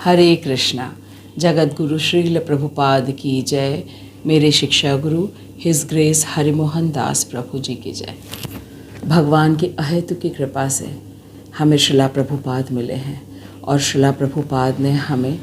हरे कृष्णा। जगत गुरु श्रील प्रभुपाद की जय। मेरे शिक्षा गुरु हिज ग्रेस हरिमोहन दास प्रभु जी की जय। भगवान की अहेतु की कृपा से हमें शिला प्रभुपाद मिले हैं और शिला प्रभुपाद ने हमें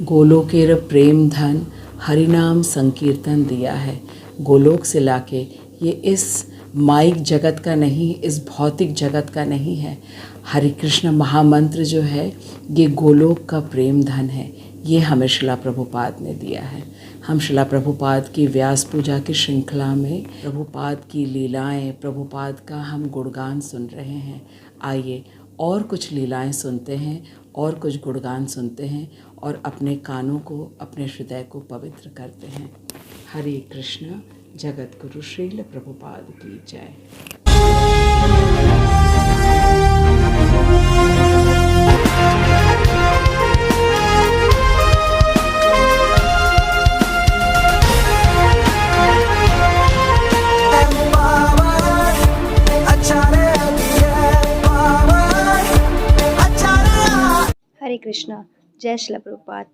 गोलोकेर प्रेम धन हरिनाम संकीर्तन दिया है। गोलोक से लाके ये इस माइक जगत का नहीं, इस भौतिक जगत का नहीं है। हरे कृष्ण महामंत्र जो है ये गोलोक का प्रेम धन है, ये हमें शिला प्रभुपाद ने दिया है। हम शिला प्रभुपाद की व्यास पूजा की श्रृंखला में प्रभुपाद की लीलाएं, प्रभुपाद का हम गुणगान सुन रहे हैं। आइए और कुछ लीलाएं सुनते हैं और कुछ गुणगान सुनते हैं और अपने कानों को, अपने हृदय को पवित्र करते हैं। हरे कृष्ण। जगत गुरु श्रील प्रभुपाद की जय। हरे कृष्णा। जय श्रील प्रभुपाद।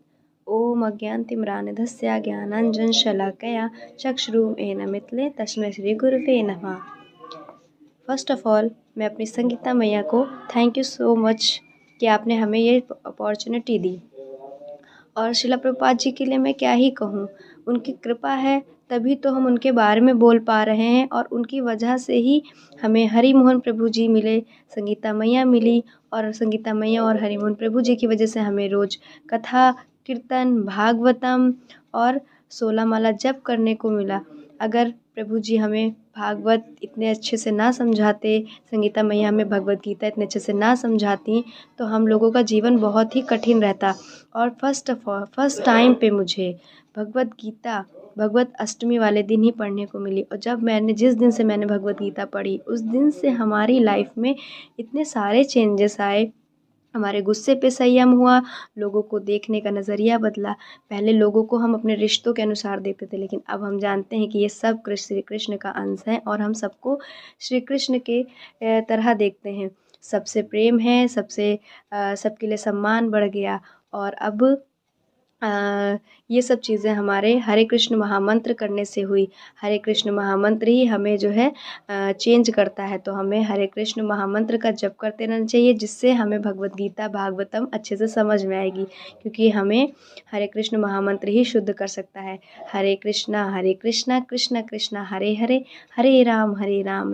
ओम अज्ञानतिमिरान्धस्य ज्ञानाञ्जनशलाकया चक्षुरुन्मीलितं येन तस्मै श्री गुरुवे नमः। फर्स्ट ऑफ ऑल मैं अपनी संगीता मैया को थैंक यू सो मच कि आपने हमें ये अपॉर्चुनिटी दी। और शिला प्रभुपाद जी के लिए मैं क्या ही कहूँ, उनकी कृपा है तभी तो हम उनके बारे में बोल पा रहे हैं और उनकी वजह से ही हमें हरिमोहन प्रभु जी मिले, संगीता मैया मिली और संगीता मैया और हरिमोहन प्रभु जी की वजह से हमें रोज़ कथा, कीर्तन, भागवतम और 16 माला जप करने को मिला। अगर प्रभु जी हमें भागवत इतने अच्छे से ना समझाते, संगीता मैया हमें भगवत गीता इतने अच्छे से ना समझाती तो हम लोगों का जीवन बहुत ही कठिन रहता। और फर्स्ट टाइम पे मुझे भगवत गीता भगवत अष्टमी वाले दिन ही पढ़ने को मिली। और जिस दिन से मैंने भगवत गीता पढ़ी उस दिन से हमारी लाइफ में इतने सारे चेंजेस आए। हमारे गुस्से पे संयम हुआ, लोगों को देखने का नज़रिया बदला। पहले लोगों को हम अपने रिश्तों के अनुसार देखते थे, लेकिन अब हम जानते हैं कि ये सब श्री कृष्ण का अंश है और हम सबको श्री कृष्ण के तरह देखते हैं। सबसे प्रेम है, सबके लिए सम्मान बढ़ गया। और अब ये सब चीज़ें हमारे हरे कृष्ण महामंत्र करने से हुई। हरे कृष्ण महामंत्र ही हमें जो है चेंज करता है। तो हमें हरे कृष्ण महामंत्र का जप करते रहना चाहिए, जिससे हमें भगवत गीता भागवतम अच्छे से समझ में आएगी, क्योंकि हमें हरे कृष्ण महामंत्र ही शुद्ध कर सकता है। हरे कृष्णा कृष्णा कृष्णा हरे हरे, हरे राम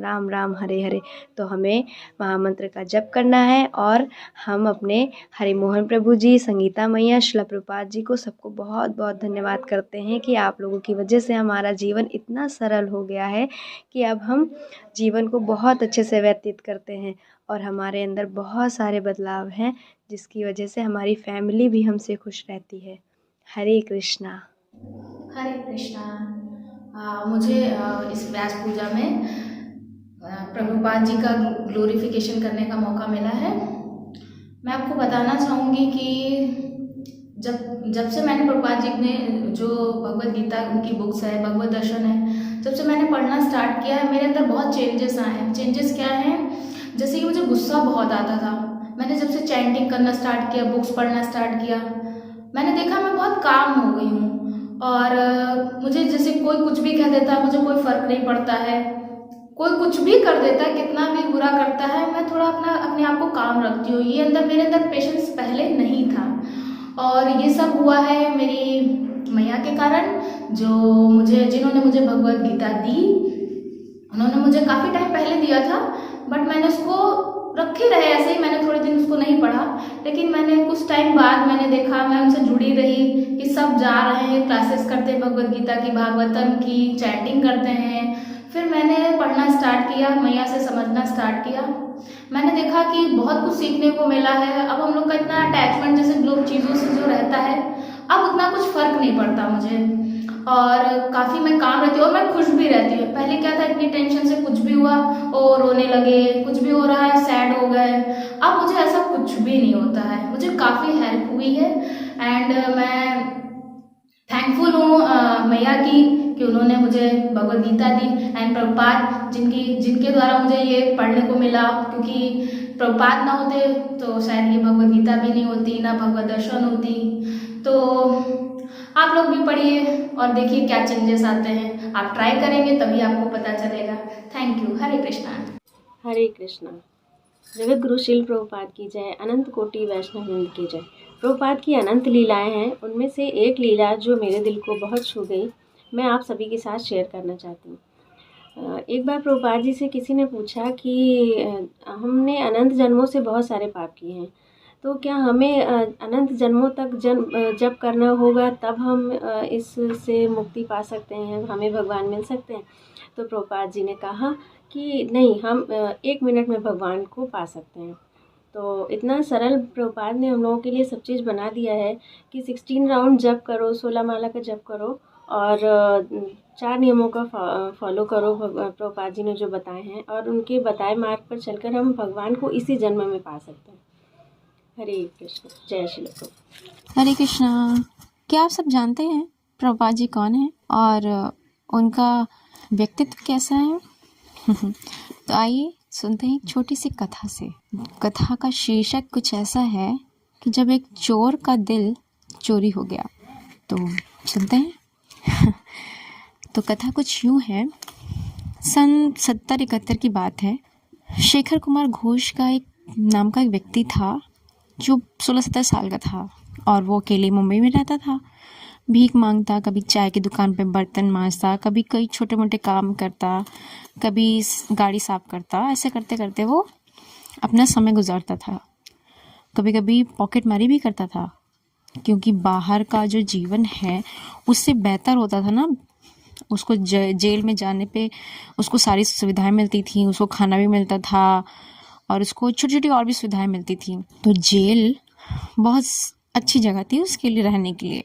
राम राम हरे हरे। तो हमें महामंत्र का जप करना है और हम अपने हरिमोहन प्रभु जी, संगीता मैया, शिला प्रभुपाद जी को सबको बहुत बहुत धन्यवाद करते हैं कि आप लोगों की वजह से हमारा जीवन इतना सरल हो गया है कि अब हम जीवन को बहुत अच्छे से व्यतीत करते हैं और हमारे अंदर बहुत सारे बदलाव हैं, जिसकी वजह से हमारी फैमिली भी हमसे खुश रहती है। हरे कृष्णा। हरे कृष्णा। मुझे इस व्यास पूजा में प्रभुपाद जी का ग्लोरिफिकेशन करने का मौका मिला है। मैं आपको बताना चाहूँगी कि जब से मैंने प्रभुपाद जी ने जो भगवत गीता उनकी बुक्स है, भगवत दर्शन है, जब से मैंने पढ़ना स्टार्ट किया है मेरे अंदर बहुत चेंजेस आए हैं। चेंजेस क्या हैं? जैसे कि मुझे गुस्सा बहुत आता था। मैंने जब से चैंटिंग करना स्टार्ट किया, बुक्स पढ़ना स्टार्ट किया, मैंने देखा मैं बहुत काम हो गई हूँ। और मुझे जैसे कोई कुछ भी कह देता है, मुझे कोई फ़र्क नहीं पड़ता है। कोई कुछ भी कर देता है, कितना भी बुरा करता है, मैं थोड़ा अपने आप को काम रखती हूँ। ये मेरे अंदर पेशेंस पहले नहीं था और ये सब हुआ है मेरी मैया के कारण, जिन्होंने मुझे भगवत गीता दी। उन्होंने मुझे काफ़ी टाइम पहले दिया था, बट मैंने उसको रखे रहे ऐसे ही, मैंने थोड़े दिन उसको नहीं पढ़ा। लेकिन मैंने कुछ टाइम बाद मैंने देखा, मैं उनसे जुड़ी रही कि सब जा रहे हैं, क्लासेस करते हैं भगवत गीता की, भागवतम की, चैंटिंग करते हैं। फिर मैंने पढ़ना स्टार्ट किया, मैया से समझना स्टार्ट किया। मैंने देखा कि बहुत कुछ सीखने को मिला है। अब हम लोग का इतना अटैचमेंट जैसे लोग चीज़ों से जो रहता है, अब उतना कुछ फ़र्क नहीं पड़ता मुझे और काफ़ी मैं काम रहती हूँ और मैं खुश भी रहती हूँ। पहले क्या था, इतनी टेंशन से कुछ भी हुआ और रोने लगे, कुछ भी हो रहा है सैड हो गए। अब मुझे ऐसा कुछ भी नहीं होता है, मुझे काफ़ी हेल्प हुई है एंड मैं थैंकफुल हूँ मैया की कि उन्होंने मुझे भगवत गीता दी एंड प्रभुपाद जिनके द्वारा मुझे ये पढ़ने को मिला, क्योंकि प्रभुपाद ना होते तो शायद ये भगवद गीता भी नहीं होती, ना भगवत दर्शन होती। तो आप लोग भी पढ़िए और देखिए क्या चेंजेस आते हैं। आप ट्राई करेंगे तभी आपको पता चलेगा। Thank you. हरे कृष्णा। हरे कृष्णा। जगत गुरु श्रील प्रभुपाद की जय, अनंत कोटि वैष्णव वृंद की जय। प्रभुपाद की अनंत लीलाएं हैं, उनमें से एक लीला जो मेरे दिल को बहुत छू गई, मैं आप सभी के साथ शेयर करना चाहती हूँ। एक बार प्रभुपाद जी से किसी ने पूछा कि हमने अनंत जन्मों से बहुत सारे पाप किए हैं, तो क्या हमें अनंत जन्मों तक जप करना होगा तब हम इससे मुक्ति पा सकते हैं, हमें भगवान मिल सकते हैं? तो प्रभुपाद जी ने कहा कि नहीं, हम 1 मिनट में भगवान को पा सकते हैं। तो इतना सरल प्रभुपाद ने हम लोगों के लिए सब चीज़ बना दिया है कि 16 राउंड जप करो, 16 माला का जप करो और 4 नियमों का फॉलो करो प्रभुपाद जी ने जो बताए हैं, और उनके बताए मार्ग पर चलकर हम भगवान को इसी जन्म में पा सकते हैं। हरे कृष्ण। जय श्री प्रभुपाद। हरे कृष्णा। क्या आप सब जानते हैं प्रभुपाद जी कौन है और उनका व्यक्तित्व कैसा है? तो आइए सुनते हैं एक छोटी सी कथा से। कथा का शीर्षक कुछ ऐसा है कि जब एक चोर का दिल चोरी हो गया। तो सुनते हैं। तो कथा कुछ यूँ है। सन 70-71 की बात है। शेखर कुमार घोष का एक नाम का एक व्यक्ति था जो 16-17 साल का था और वो अकेले मुंबई में रहता था। भीख मांगता, कभी चाय की दुकान पे बर्तन मांजता, कभी कई छोटे मोटे काम करता, कभी गाड़ी साफ करता। ऐसे करते करते वो अपना समय गुजारता था। कभी कभी पॉकेट मारी भी करता था, क्योंकि बाहर का जो जीवन है उससे बेहतर होता था ना। उसको जेल में जाने पे उसको सारी सुविधाएं मिलती थी, उसको खाना भी मिलता था और उसको छोटी छोटी और भी सुविधाएं मिलती थी। तो जेल बहुत अच्छी जगह थी उसके लिए रहने के लिए।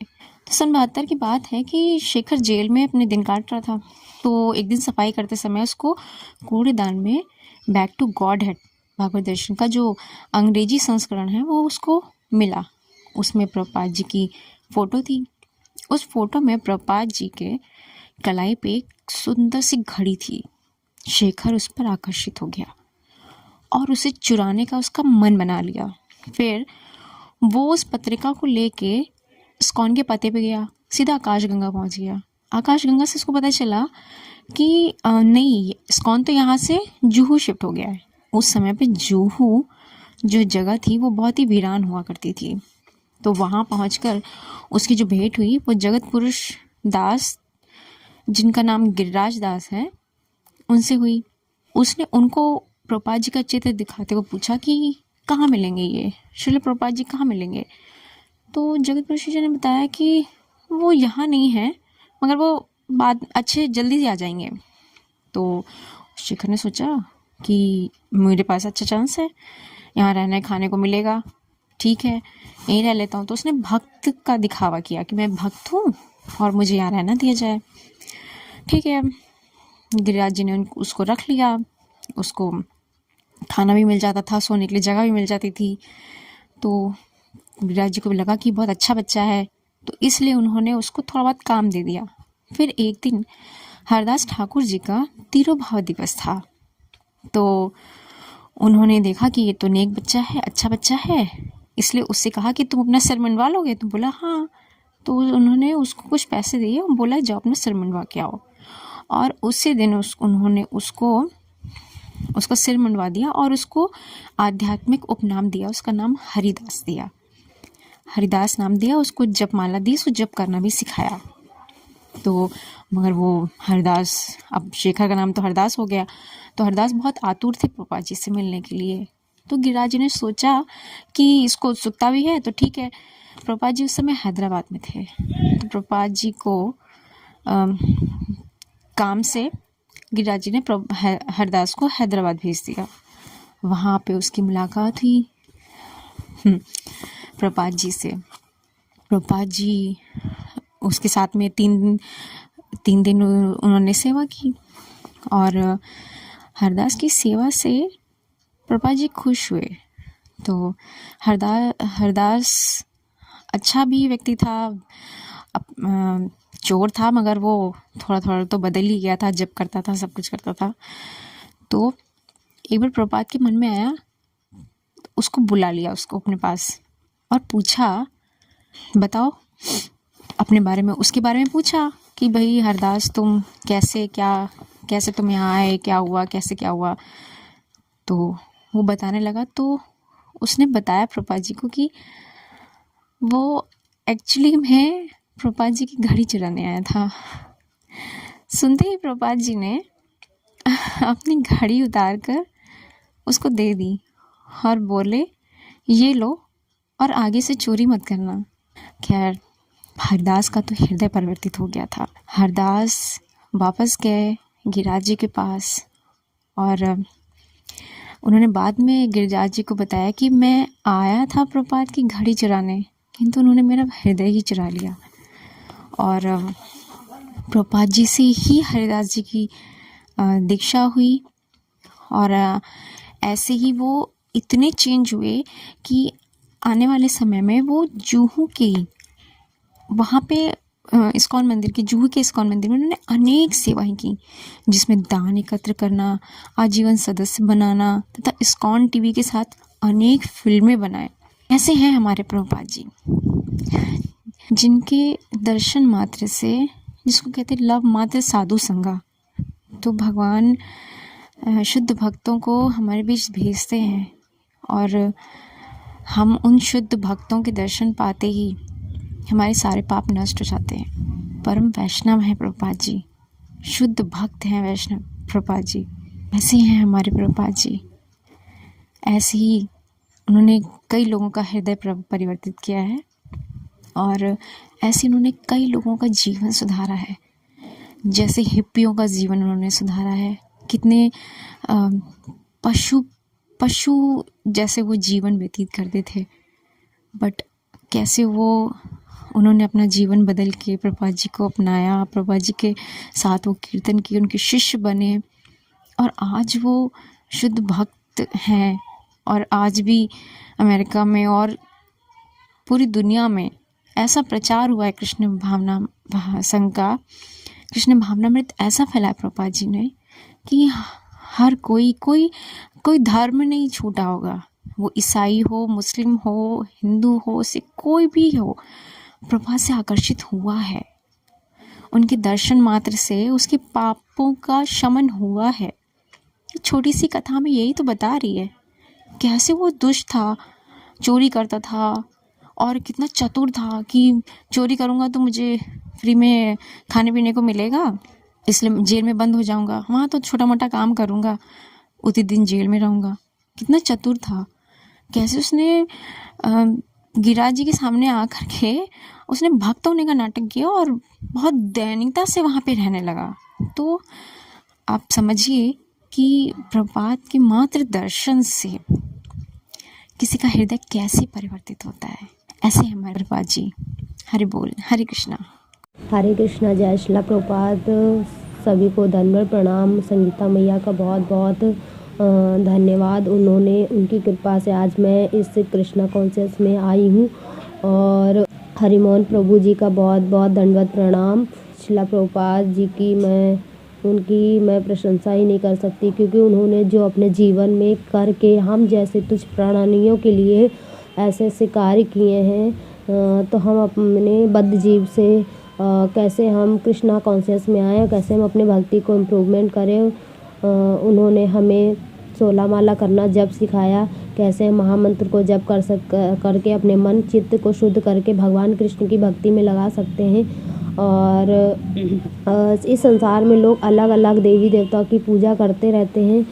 तो सन 72 की बात है कि शेखर जेल में अपने दिन काट रहा था। तो एक दिन सफाई करते समय उसको कूड़ेदान में Back to Godhead Bhagavat Darshan का जो अंग्रेजी संस्करण है वो उसको मिला। उसमें प्रभुपाद जी की फ़ोटो थी। उस फोटो में प्रभुपाद जी के कलाई पे एक सुंदर सी घड़ी थी। शेखर उस पर आकर्षित हो गया और उसे चुराने का उसका मन बना लिया। फिर वो उस पत्रिका को लेके इस्कॉन के पते पे गया, सीधा आकाशगंगा पहुंच गया। आकाशगंगा से उसको पता चला कि नहीं, इस्कॉन तो यहाँ से जुहू शिफ्ट हो गया है। उस समय पे जुहू जो जगह थी वो बहुत ही वीरान हुआ करती थी। तो वहाँ पहुंचकर उसकी जो भेंट हुई वो जगत पुरुष दास, जिनका नाम गिरिराज दास है, उनसे हुई। उसने उनको प्रभुपाद जी का चित्र दिखाते हुए पूछा कि कहाँ मिलेंगे ये, श्रील प्रभुपाद जी कहाँ मिलेंगे? तो जगत पुरुष जी ने बताया कि वो यहाँ नहीं है, मगर वो बाद अच्छे जल्दी से आ जाएंगे। तो शेखर ने सोचा कि मेरे पास अच्छा चांस है, यहाँ रहने खाने को मिलेगा, ठीक है यहीं रह लेता हूँ। तो उसने भक्त का दिखावा किया कि मैं भक्त हूँ और मुझे यहाँ रहना दिया जाए। ठीक है, गिरिराज जी ने उसको रख लिया। उसको खाना भी मिल जाता था, सोने के लिए जगह भी मिल जाती थी। तो गिरिराज जी को भी लगा कि बहुत अच्छा बच्चा है, तो इसलिए उन्होंने उसको थोड़ा बहुत काम दे दिया। फिर एक दिन हरदास ठाकुर जी का तिरुभाव दिवस था। तो उन्होंने देखा कि ये तो नेक बच्चा है, अच्छा बच्चा है, इसलिए उससे कहा कि तुम अपना सिर मनवा लोगे? तो बोला हाँ। तो उन्होंने उसको कुछ पैसे दिए और बोला जाओ अपना सिर मनवा के आओ। और उसी दिन उन्होंने उसका सिर मनवा दिया और उसको आध्यात्मिक उपनाम दिया। उसका नाम हरिदास दिया, हरिदास नाम दिया। उसको जपमाला दी, उसको जप करना भी सिखाया। तो मगर वो हरदास, अब शेखर का नाम तो हरदास हो गया, तो हरदास बहुत आतुर थे प्रभुपाद जी से मिलने के लिए। तो गिरिराज जी ने सोचा कि इसको उत्सुकता भी है तो ठीक है। प्रभुपाद जी उस समय हैदराबाद में थे। तो प्रभुपाद जी को काम से गिरिराज जी ने हरदास को हैदराबाद भेज दिया। वहाँ पे उसकी मुलाकात हुई प्रभुपाद जी से। प्रभुपाद जी उसके साथ में 3 दिन उन्होंने सेवा की और हरदास की सेवा से प्रभुपाद जी खुश हुए। तो हरदास अच्छा भी व्यक्ति था, चोर था, मगर वो थोड़ा थोड़ा तो बदल ही गया था, जब करता था सब कुछ करता था। तो एक बार प्रभुपाद के मन में आया उसको बुला लिया उसको अपने पास और पूछा, बताओ अपने बारे में, उसके बारे में पूछा कि भाई हरदास तुम कैसे तुम यहाँ आए, क्या हुआ, कैसे क्या हुआ। तो वो बताने लगा। तो उसने बताया प्रभुपाद जी को कि वो एक्चुअली में प्रभुपाद जी की घड़ी चुराने आया था। सुनते ही प्रभुपाद जी ने अपनी घड़ी उतार कर उसको दे दी और बोले, ये लो और आगे से चोरी मत करना। खैर हरदास का तो हृदय परिवर्तित हो गया था। हरदास वापस गए गिरिराज जी के पास और उन्होंने बाद में गिरिराज जी को बताया कि मैं आया था प्रभुपाद की घड़ी चुराने, किंतु उन्होंने मेरा हृदय ही चुरा लिया। और प्रभुपाद जी से ही हरिदास जी की दीक्षा हुई और ऐसे ही वो इतने चेंज हुए कि आने वाले समय में वो जुहू के वहाँ पे इस्कॉन मंदिर के जुहू के इस्कॉन मंदिर में उन्होंने अनेक सेवाएं की, जिसमें दान एकत्र करना, आजीवन सदस्य बनाना तथा इस्कॉन टीवी के साथ अनेक फिल्में बनाए। ऐसे हैं हमारे प्रभुपाद जी, जिनके दर्शन मात्र से, जिसको कहते हैं लव मात्र साधु संगा, तो भगवान शुद्ध भक्तों को हमारे बीच भेजते हैं और हम उन शुद्ध भक्तों के दर्शन पाते ही हमारे सारे पाप नष्ट हो जाते हैं। परम वैष्णव हैं प्रभुपाद जी, शुद्ध भक्त हैं वैष्णव प्रभुपाद जी। ऐसे हैं हमारे प्रभुपाद जी। ऐसे ही उन्होंने कई लोगों का हृदय परिवर्तित किया है और ऐसे उन्होंने कई लोगों का जीवन सुधारा है। जैसे हिप्पियों का जीवन उन्होंने सुधारा है। कितने पशु जैसे वो जीवन व्यतीत करते थे, बट कैसे उन्होंने अपना जीवन बदल के प्रभुपाद जी को अपनाया, प्रभुपाद जी के साथ वो कीर्तन किए, उनके शिष्य बने और आज वो शुद्ध भक्त हैं। और आज भी अमेरिका में और पूरी दुनिया में ऐसा प्रचार हुआ है कृष्ण भावना संघ का, कृष्ण भावनामृत ऐसा फैलाया प्रभुपाद जी ने कि हर कोई धर्म नहीं छूटा होगा, वो ईसाई हो, मुस्लिम हो, हिंदू हो, सिख, कोई भी हो, प्रभुपाद से आकर्षित हुआ है। उनके दर्शन मात्र से उसके पापों का शमन हुआ है। छोटी सी कथा में यही तो बता रही है कैसे वो दुष्ट था, चोरी करता था और कितना चतुर था कि चोरी करूँगा तो मुझे फ्री में खाने पीने को मिलेगा, इसलिए जेल में बंद हो जाऊँगा, वहाँ तो छोटा मोटा काम करूँगा, उतने दिन जेल में रहूँगा। कितना चतुर था। कैसे उसने गिरिराज जी के सामने आकर के उसने भक्त होने का नाटक किया और बहुत दैनिकता से वहाँ पे रहने लगा। तो आप समझिए कि प्रभुपाद के मात्र दर्शन से किसी का हृदय कैसे परिवर्तित होता है। ऐसे हमारे प्रभुपाद जी। हरि बोल, हरे कृष्णा। हरे कृष्णा। जय श्रीला प्रभुपाद। सभी को दंडवत प्रणाम। संगीता मैया का बहुत बहुत धन्यवाद। उनकी कृपा से आज मैं इस कृष्णा कॉन्शियस में आई हूँ और हरिमोहन प्रभु जी का बहुत बहुत दंडवत प्रणाम। श्रीला प्रभुपाद जी की मैं प्रशंसा ही नहीं कर सकती, क्योंकि उन्होंने जो अपने जीवन में करके हम जैसे तुच्छ प्राणियों के लिए ऐसे ऐसे कार्य किए हैं, तो हम अपने बद्ध जीव से कैसे हम कृष्णा कॉन्शियस में आए, कैसे हम अपने भक्ति को इम्प्रूवमेंट करें। उन्होंने हमें 16 माला करना जप सिखाया, कैसे हम महामंत्र को जप करके अपने मन चित्त को शुद्ध करके भगवान कृष्ण की भक्ति में लगा सकते हैं। और इस संसार में लोग अलग अलग देवी देवताओं की पूजा करते रहते हैं।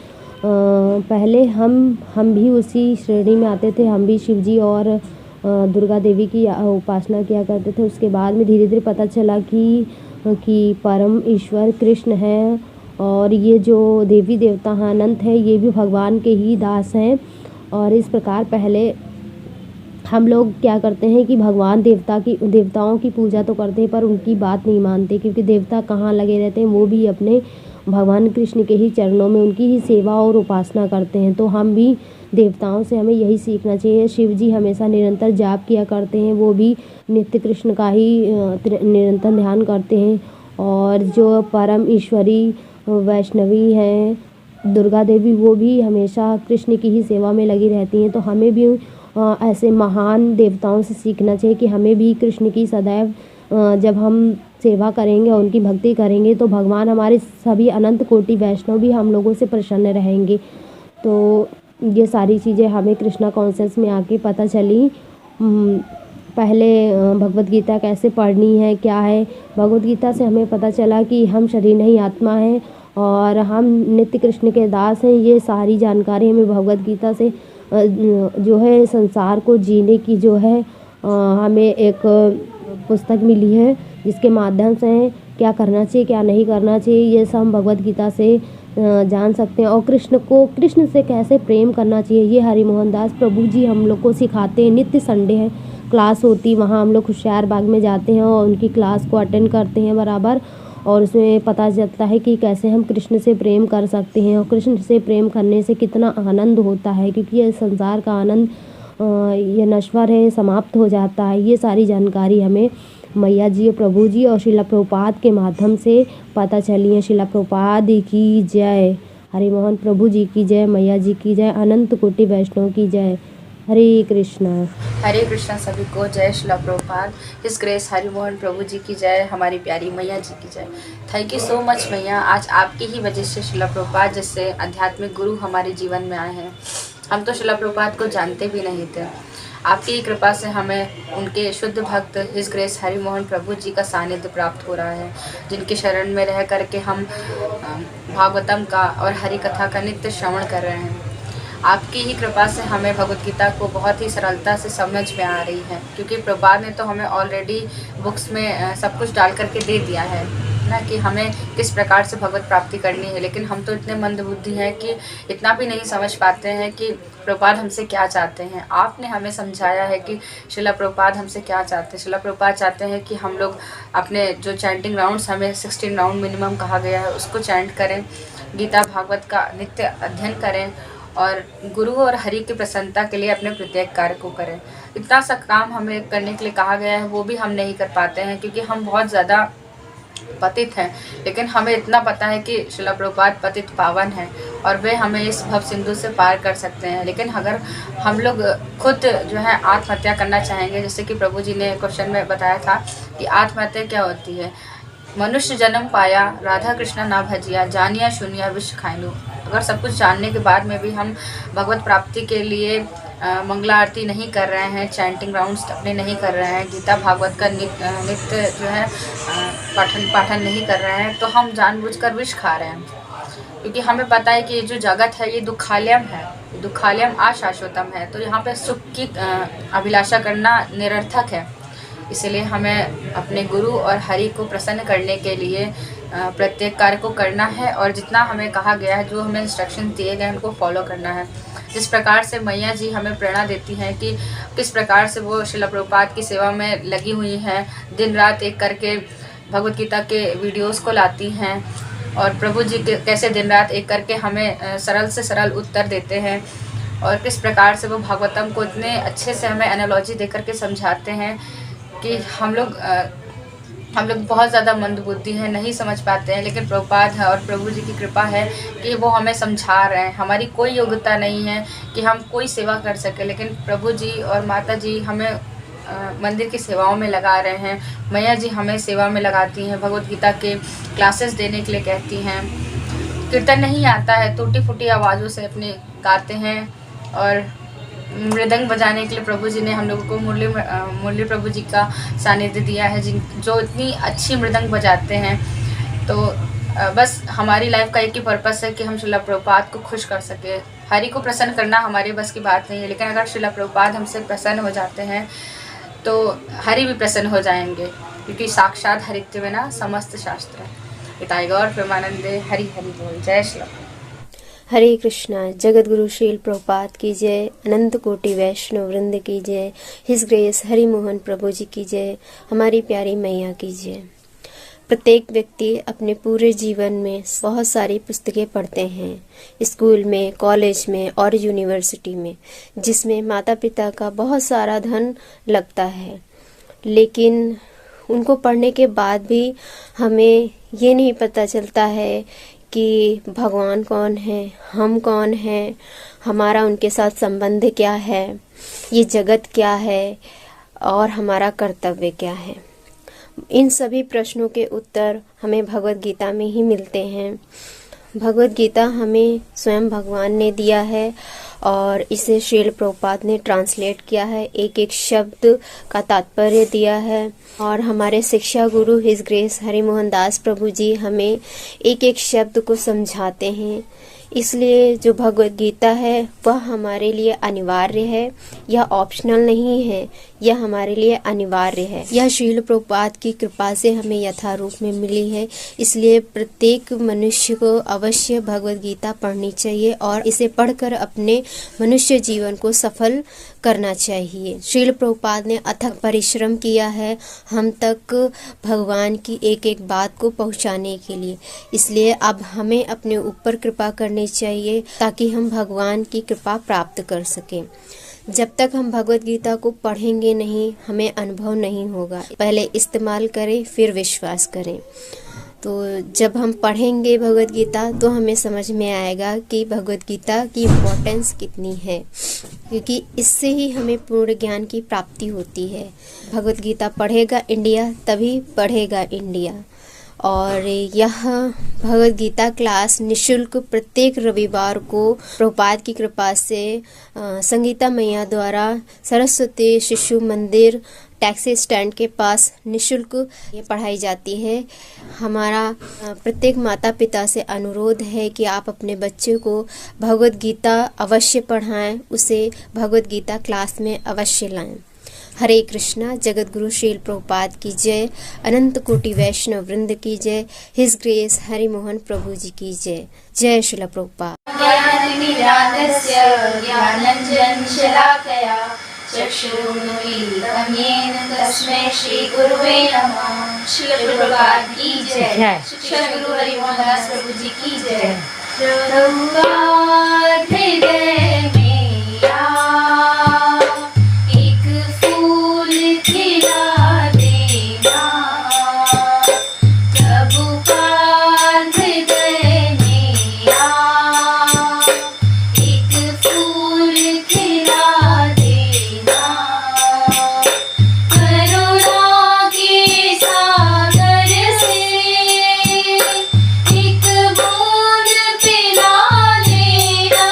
पहले हम भी उसी श्रेणी में आते थे, हम भी शिव जी और दुर्गा देवी की उपासना किया करते थे। उसके बाद में धीरे धीरे पता चला कि परम ईश्वर कृष्ण हैं और ये जो देवी देवता हैं अनंत हैं, ये भी भगवान के ही दास हैं। और इस प्रकार पहले हम लोग क्या करते हैं कि भगवान देवताओं की पूजा तो करते हैं पर उनकी बात नहीं मानते, क्योंकि देवता कहाँ लगे रहते हैं, वो भी अपने भगवान कृष्ण के ही चरणों में उनकी ही सेवा और उपासना करते हैं। तो हम भी देवताओं से हमें यही सीखना चाहिए। शिव जी हमेशा निरंतर जाप किया करते हैं, वो भी नित्य कृष्ण का ही निरंतर ध्यान करते हैं। और जो परम ईश्वरी वैष्णवी हैं दुर्गा देवी वो भी हमेशा कृष्ण की ही सेवा में लगी रहती हैं। तो हमें भी ऐसे महान देवताओं से सीखना चाहिए कि हमें भी कृष्ण की सदैव जब हम सेवा करेंगे और उनकी भक्ति करेंगे तो भगवान हमारे सभी अनंत कोटि वैष्णव भी हम लोगों से प्रसन्न रहेंगे। तो ये सारी चीज़ें हमें कृष्णा कॉन्शियस में आके पता चली। पहले भगवत गीता कैसे पढ़नी है, क्या है। भगवत गीता से हमें पता चला कि हम शरीर नहीं आत्मा हैं और हम नित्य कृष्ण के दास हैं। ये सारी जानकारी हमें भगवत गीता से जो है संसार को जीने की जो है हमें एक पुस्तक मिली है, जिसके माध्यम से क्या करना चाहिए क्या नहीं करना चाहिए ये सब हम भगवत गीता से जान सकते हैं। और कृष्ण से कैसे प्रेम करना चाहिए ये हरि मोहन दास प्रभु जी हम लोग को सिखाते हैं। नित्य संडे है क्लास होती, वहाँ हम लोग होशियार बाग में जाते हैं और उनकी क्लास को अटेंड करते हैं बराबर। और उसमें पता चलता है कि कैसे हम कृष्ण से प्रेम कर सकते हैं और कृष्ण से प्रेम करने से कितना आनंद होता है, क्योंकि ये संसार का आनंद ये नश्वर है, समाप्त हो जाता है। ये सारी जानकारी हमें मैया जी और प्रभु जी और श्रीला प्रभुपाद के माध्यम से पता चली है। श्रीला प्रभुपाद की जय, हरि मोहन प्रभु जी की जय, मैया जी की जय, अनंत कोटि वैष्णव की जय। हरे कृष्णा सभी को जय श्रीला प्रभुपाद। हिज ग्रेस हरि मोहन प्रभु जी की जय, हमारी प्यारी मैया जी की जय। थैंक यू सो मच मैया, आज आपकी ही वजह से श्रीला प्रभुपाद जैसे आध्यात्मिक गुरु हमारे जीवन में आए हैं। हम तो श्रीला प्रभुपाद को जानते भी नहीं थे, आपकी ही कृपा से हमें उनके शुद्ध भक्त हिज ग्रेस हरि मोहन प्रभु जी का सानिध्य प्राप्त हो रहा है, जिनके शरण में रह करके हम भागवतम का और हरि कथा का नित्य श्रवण कर रहे हैं। आपकी ही कृपा से हमें भगवत गीता को बहुत ही सरलता से समझ में आ रही है, क्योंकि प्रभुपाद ने तो हमें ऑलरेडी बुक्स में सब कुछ डाल करके दे दिया है ना कि हमें किस प्रकार से भगवत प्राप्ति करनी है। लेकिन हम तो इतने मंदबुद्धि हैं कि इतना भी नहीं समझ पाते हैं कि प्रभुपाद हमसे क्या चाहते हैं। आपने हमें समझाया है कि श्रीला प्रभुपाद हमसे क्या चाहते हैं। श्रीला प्रभुपाद चाहते हैं कि हम लोग अपने जो चैंटिंग राउंड्स हमें 16 राउंड मिनिमम कहा गया है उसको चैंट करें, गीता भागवत का नित्य अध्ययन करें और गुरु और हरि की प्रसन्नता के लिए अपने प्रत्येक कार्य को करें। इतना सा काम हमें करने के लिए कहा गया है, वो भी हम नहीं कर पाते हैं क्योंकि हम बहुत ज़्यादा पतित हैं। लेकिन हमें इतना पता है कि श्रीला प्रभुपाद पतित पावन हैं और वे हमें इस भव सिंधु से पार कर सकते हैं। लेकिन अगर हम लोग खुद जो है आत्महत्या करना चाहेंगे, जैसे कि प्रभु जी ने क्वेश्चन में बताया था कि आत्महत्या क्या होती है, मनुष्य जन्म पाया राधा कृष्ण ना भजिया, जानिया शून्या विष खाइनु। अगर सब कुछ जानने के बाद में भी हम भगवत प्राप्ति के लिए मंगला आरती नहीं कर रहे हैं, चैंटिंग राउंड्स अपने नहीं कर रहे हैं, गीता भागवत का नित्य जो है पाठन नहीं कर रहे हैं, तो हम जानबूझकर विष खा रहे हैं। क्योंकि हमें पता है कि ये जो जगत है ये दुखालयम है, दुखालयम अशाश्वतम है, तो यहाँ पे सुख की अभिलाषा करना निरर्थक है। इसलिए हमें अपने गुरु और हरि को प्रसन्न करने के लिए प्रत्येक कार्य को करना है और जितना हमें कहा गया है, जो हमें इंस्ट्रक्शन दिए गए हैं उनको फॉलो करना है। जिस प्रकार से मैया जी हमें प्रेरणा देती हैं कि किस प्रकार से वो श्रीला प्रभुपाद की सेवा में लगी हुई हैं, दिन रात एक करके भगवत गीता के वीडियोस को लाती हैं और प्रभु जी के कैसे दिन रात एक करके हमें सरल से सरल उत्तर देते हैं और किस प्रकार से वो भागवतम को इतने अच्छे से हमें एनालॉजी दे करके समझाते हैं कि हम लोग बहुत ज़्यादा मंदबुद्धि हैं, नहीं समझ पाते हैं। लेकिन प्रभुपाद है और प्रभु जी की कृपा है कि वो हमें समझा रहे हैं। हमारी कोई योग्यता नहीं है कि हम कोई सेवा कर सके, लेकिन प्रभु जी और माता जी हमें मंदिर की सेवाओं में लगा रहे हैं। मैया जी हमें सेवा में लगाती हैं, भगवत गीता के क्लासेस देने के लिए कहती हैं। कीर्तन नहीं आता है, टूटी फूटी आवाज़ों से अपने गाते हैं और मृदंग बजाने के लिए प्रभु जी ने हम लोगों को मुरली प्रभु जी का सानिध्य दिया है, जो इतनी अच्छी मृदंग बजाते हैं। तो बस हमारी लाइफ का एक ही पर्पस है कि हम श्रीला प्रभुपाद को खुश कर सके। हरि को प्रसन्न करना हमारे बस की बात नहीं है, लेकिन अगर श्रीला प्रभुपाद हमसे प्रसन्न हो जाते हैं तो हरि भी प्रसन्न हो जाएंगे, क्योंकि साक्षात हरित्व बिना समस्त शास्त्र। पिताई गौर प्रेमानंदे, हरि हरि बोल। जय श्री हरे कृष्णा। जगत गुरु श्रील प्रभुपाद की जय, अनंत कोटि वैष्णव वृंद की जय, हिज ग्रेस हरि मोहन प्रभु जी की जय, हमारी प्यारी मैया की जय। प्रत्येक व्यक्ति अपने पूरे जीवन में बहुत सारी पुस्तकें पढ़ते हैं, स्कूल में, कॉलेज में और यूनिवर्सिटी में, जिसमें माता पिता का बहुत सारा धन लगता है। लेकिन उनको पढ़ने के बाद भी हमें ये नहीं पता चलता है कि भगवान कौन है, हम कौन हैं, हमारा उनके साथ संबंध क्या है, ये जगत क्या है और हमारा कर्तव्य क्या है। इन सभी प्रश्नों के उत्तर हमें भगवत गीता में ही मिलते हैं। भगवत गीता हमें स्वयं भगवान ने दिया है और इसे श्रील प्रभुपाद ने ट्रांसलेट किया है, एक एक शब्द का तात्पर्य दिया है और हमारे शिक्षा गुरु हिज ग्रेस हरिमोहन दास प्रभु जी हमें एक एक शब्द को समझाते हैं। इसलिए जो भगवत गीता है वह हमारे लिए अनिवार्य है, यह ऑप्शनल नहीं है, यह हमारे लिए अनिवार्य है। यह श्रील प्रभुपाद की कृपा से हमें यथारूप में मिली है, इसलिए प्रत्येक मनुष्य को अवश्य भगवत गीता पढ़नी चाहिए और इसे पढ़कर अपने मनुष्य जीवन को सफल करना चाहिए। श्रील प्रभुपाद ने अथक परिश्रम किया है हम तक भगवान की एक एक बात को पहुंचाने के लिए, इसलिए अब हमें अपने ऊपर कृपा करनी चाहिए ताकि हम भगवान की कृपा प्राप्त कर सकें। जब तक हम भगवत गीता को पढ़ेंगे नहीं, हमें अनुभव नहीं होगा। पहले इस्तेमाल करें फिर विश्वास करें। तो जब हम पढ़ेंगे भगवत गीता तो हमें समझ में आएगा कि भगवत गीता की इम्पोर्टेंस कितनी है, क्योंकि इससे ही हमें पूर्ण ज्ञान की प्राप्ति होती है। भगवत गीता पढ़ेगा इंडिया तभी बढ़ेगा इंडिया। और यह भगवत गीता क्लास निशुल्क प्रत्येक रविवार को प्रभुपाद की कृपा से संगीता मैया द्वारा सरस्वती शिशु मंदिर टैक्सी स्टैंड के पास निशुल्क ये पढ़ाई जाती है। हमारा प्रत्येक माता पिता से अनुरोध है कि आप अपने बच्चे को भगवत गीता अवश्य पढ़ाएं, उसे भगवत गीता क्लास में अवश्य लाएं। हरे कृष्णा। जगत गुरु श्रील प्रभुपाद की जय। अनंत कोटि वैष्णव वृंद की जय। हिज ग्रेस हरि मोहन प्रभु जी की जय। जय श्रील प्रभुपाद। चक्षुरुन्मीलितं येन तस्मै श्री गुरुवे नमः। श्रील प्रभुपाद की जय। शिक्षा गुरु हरिमोहन दास प्रभु जी की जय। प्रभुपाद हृदय में आ, एक फूल खिला देना। प्रभुपाद हृदय में आ, एक फूल खिला देना। करुणा के सागर से एक बूंद पिला देना।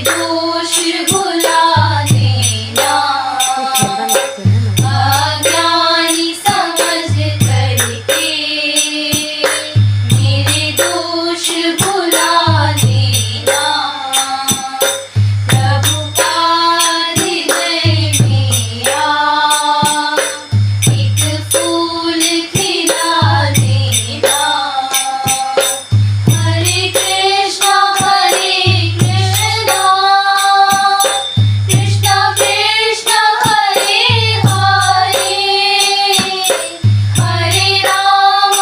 दोष भुला देना, अज्ञानी समझ करके मेरे दोष भुला देना। प्रभु का हृदय में एक फूल खिला देना। हरे कृष्णा कृष्णा कृष्णा हरे हरे, हरे राम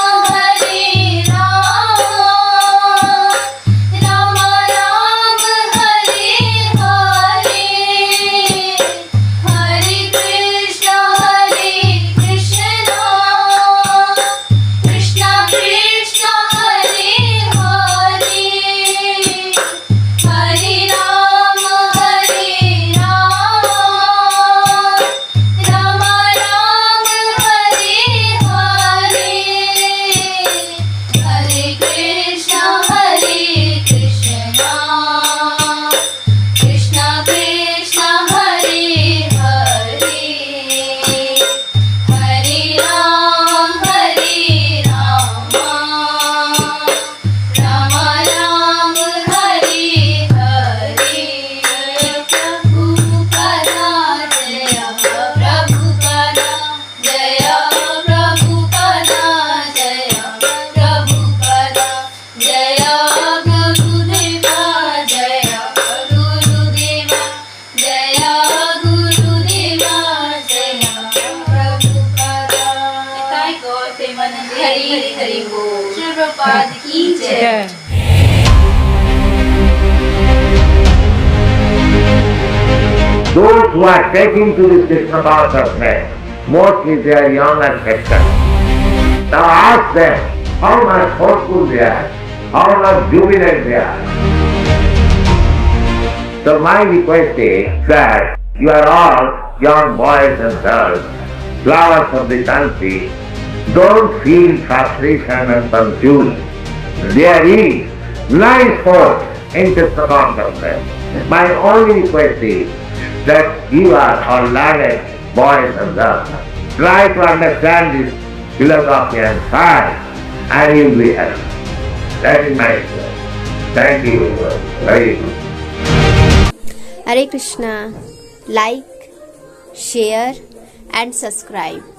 राम राम हरे हरे, हरे कृष्णा कृष्णा कृष्णा हरे हरे, हरे राम राम राम हरे हरे, हरे कृष्णा कृष्णा कृष्णा हरे हरे, हरे राम राम राम हरे हरे। प्रभुपदा जय प्रभुपदा जय प्रभुपदा जय प्रभुपदा जय गुरुदेवा जय गुरुदेवा जय गुरुदेवा जय प्रभुपदा। निताय गौर प्रेमानंद हरि हरि बोल। श्री प्रभुपाद की जय। Those who are taking to this Krishna consciousness, mostly they are young and Christian. Now ask them how much hopeful they are, how much jubilant they are. So my request is that you are all young boys and girls, flowers of the country. Don't feel frustration and confusion. There is nice hope in Krishna consciousness. My only request is that you are all learned boys and girls. Try to understand this philosophy and science and you will be happy. That is my request. Thank you very much. Hare Krishna, like, share and subscribe.